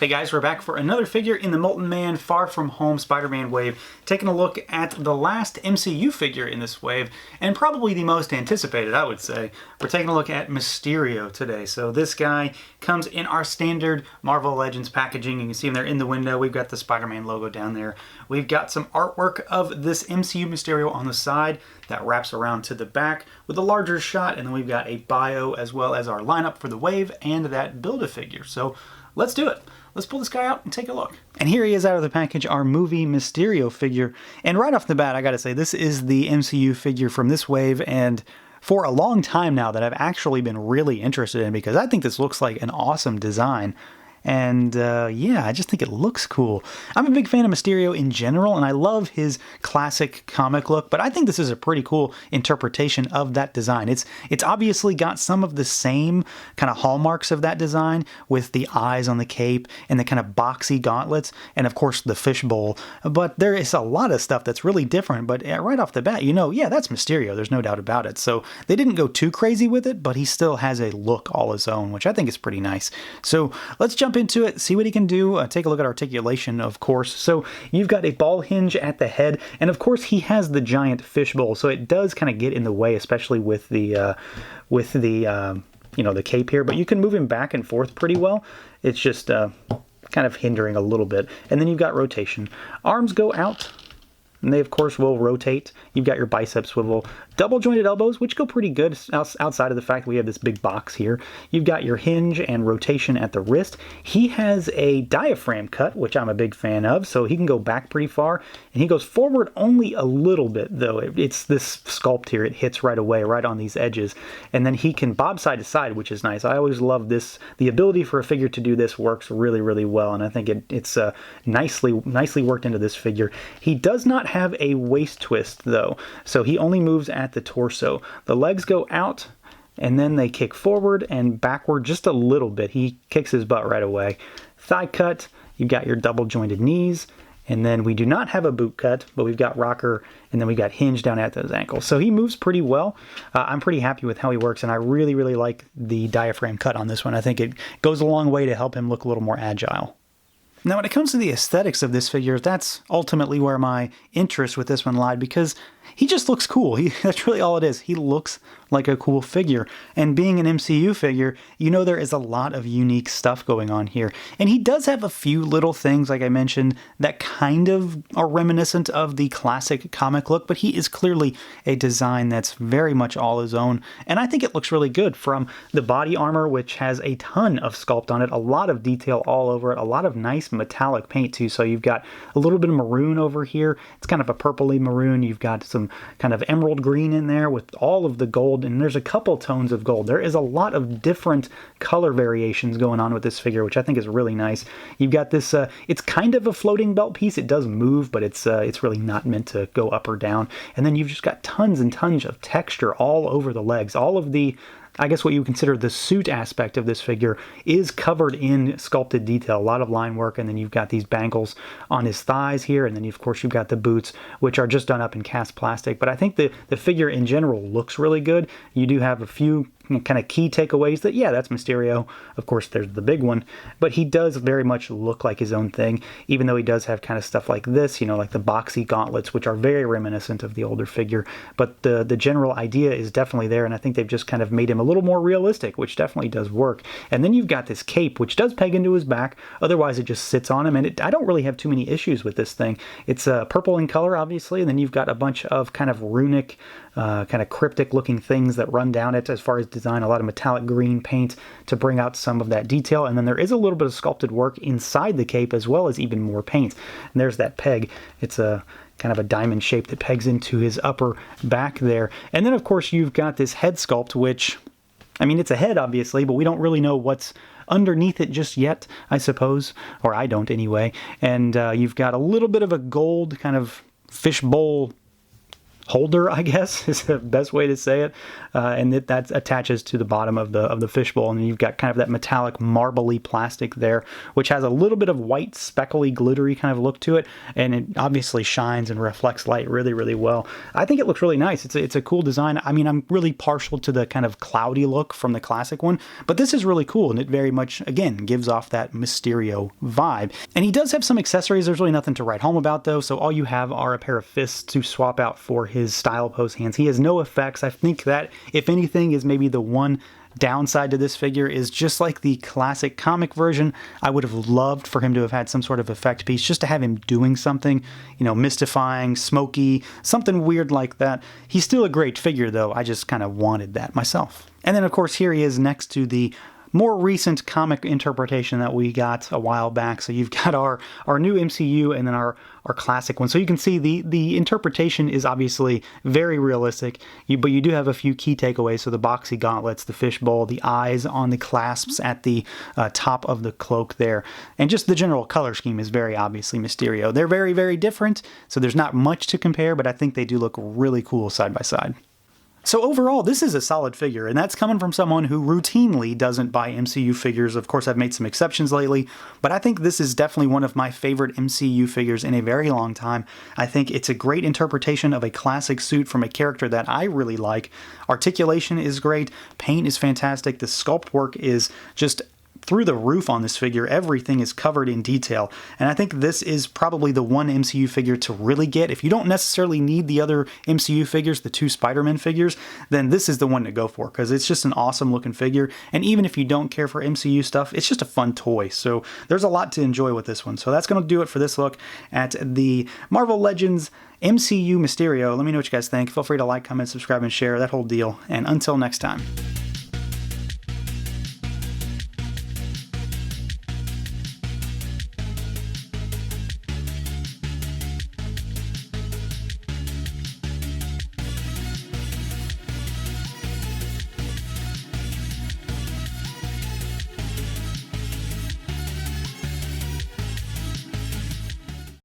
Hey guys, we're back for another figure in the Molten Man Far From Home Spider-Man wave, taking a look at the last MCU figure in this wave, and probably the most anticipated, I would say. We're taking a look at Mysterio today. So this guy comes in our standard Marvel Legends packaging. You can see him there in the window. We've got the Spider-Man logo down there. We've got some artwork of this MCU Mysterio on the side that wraps around to the back with a larger shot, and then we've got a bio as well as our lineup for the wave and that Build-A-Figure. So let's do it. Let's pull this guy out and take a look. And here he is out of the package, our movie Mysterio figure. And right off the bat, I gotta say, this is the MCU figure from this wave, and for a long time now that I've actually been really interested in, because I think this looks like an awesome design. And yeah, I just think it looks cool. I'm a big fan of Mysterio in general, and I love his classic comic look, but I think this is a pretty cool interpretation of that design. It's obviously got some of the same kind of hallmarks of that design, with the eyes on the cape and the kind of boxy gauntlets, and of course the fishbowl. But there is a lot of stuff that's really different, but right off the bat, you know, yeah, that's Mysterio, there's no doubt about it. So they didn't go too crazy with it, but he still has a look all his own, which I think is pretty nice. So let's jump into it, see what he can do, take a look at articulation, of course. So you've got a ball hinge at the head, and of course he has the giant fishbowl, so it does kind of get in the way, especially with the you know, the cape here, but you can move him back and forth pretty well. It's just kind of hindering a little bit. And then you've got rotation. Arms go out, and they of course will rotate. You've got your bicep swivel, double jointed elbows, which go pretty good outside of the fact that we have this big box here. You've got your hinge and rotation at the wrist. He has a diaphragm cut, which I'm a big fan of, so he can go back pretty far, and he goes forward only a little bit, though. It's this sculpt here, it hits right away, right on these edges, and then he can bob side to side, which is nice. I always love this. The ability for a figure to do this works really, really well, and I think it's nicely worked into this figure. He does not have a waist twist, though, so he only moves at the torso. The legs go out, and then they kick forward and backward just a little bit. He kicks his butt right away. Thigh cut, you've got your double jointed knees, and then we do not have a boot cut, but we've got rocker, and then we got hinge down at those ankles. So he moves pretty well. I'm pretty happy with how he works, and I really, really like the diaphragm cut on this one. I think it goes a long way to help him look a little more agile. Now, when it comes to the aesthetics of this figure, that's ultimately where my interest with this one lied, because he just looks cool. That's really all it is. He looks like a cool figure. And being an MCU figure, you know there is a lot of unique stuff going on here. And he does have a few little things, like I mentioned, that kind of are reminiscent of the classic comic look, but he is clearly a design that's very much all his own. And I think it looks really good, from the body armor, which has a ton of sculpt on it, a lot of detail all over it, a lot of nice metallic paint too. So you've got a little bit of maroon over here. It's kind of a purpley maroon. You've got some kind of emerald green in there with all of the gold, and there's a couple tones of gold. There is a lot of different color variations going on with this figure, which I think is really nice. You've got this, it's kind of a floating belt piece. It does move, but it's really not meant to go up or down. And then you've just got tons and tons of texture all over the legs. All of the, I guess what you would consider the suit aspect of this figure is covered in sculpted detail, a lot of line work, and then you've got these bangles on his thighs here, and then of course you've got the boots, which are just done up in cast plastic. But I think the figure in general looks really good. You do have a few kind of key takeaways that, yeah, that's Mysterio. Of course, there's the big one, but he does very much look like his own thing, even though he does have kind of stuff like this, you know, like the boxy gauntlets, which are very reminiscent of the older figure. But the general idea is definitely there, and I think they've just kind of made him a little more realistic, which definitely does work. And then you've got this cape, which does peg into his back. Otherwise, it just sits on him, and I don't really have too many issues with this thing. It's purple in color, obviously, and then you've got a bunch of kind of runic, kind of cryptic looking things that run down it as far as design, a lot of metallic green paint to bring out some of that detail. And then there is a little bit of sculpted work inside the cape, as well as even more paint. And there's that peg. It's a kind of a diamond shape that pegs into his upper back there. And then of course you've got this head sculpt, which, I mean, it's a head obviously, but we don't really know what's underneath it just yet, I suppose, or I don't anyway. And you've got a little bit of a gold kind of fishbowl holder, I guess, is the best way to say it, and that attaches to the bottom of the fishbowl, and you've got kind of that metallic marbly plastic there, which has a little bit of white speckly glittery kind of look to it, and it obviously shines and reflects light really, really well. I think it looks really nice. It's a cool design. I mean, I'm really partial to the kind of cloudy look from the classic one, but this is really cool, and it very much, again, gives off that Mysterio vibe. And he does have some accessories. There's really nothing to write home about, though, so all you have are a pair of fists to swap out for his style pose hands. He has no effects. I think that, if anything, is maybe the one downside to this figure. Is just like the classic comic version, I would have loved for him to have had some sort of effect piece, just to have him doing something, you know, mystifying, smoky, something weird like that. He's still a great figure, though. I just kind of wanted that myself. And then, of course, here he is next to the more recent comic interpretation that we got a while back. So you've got our new MCU and then our classic one. So you can see the interpretation is obviously very realistic, but you do have a few key takeaways. So the boxy gauntlets, the fishbowl, the eyes on the clasps at the top of the cloak there, and just the general color scheme is very obviously Mysterio. They're very, very different, so there's not much to compare, but I think they do look really cool side by side. So overall, this is a solid figure, and that's coming from someone who routinely doesn't buy MCU figures. Of course, I've made some exceptions lately, but I think this is definitely one of my favorite MCU figures in a very long time. I think it's a great interpretation of a classic suit from a character that I really like. Articulation is great, paint is fantastic, the sculpt work is just through the roof on this figure. Everything is covered in detail, and I think this is probably the one MCU figure to really get. If you don't necessarily need the other MCU figures, the two Spider-Man figures, then this is the one to go for, because it's just an awesome looking figure, and even if you don't care for MCU stuff, it's just a fun toy. So there's a lot to enjoy with this one. So that's going to do it for this look at the Marvel Legends MCU Mysterio. Let me know what you guys think. Feel free to like, comment, subscribe, and share, that whole deal, and until next time.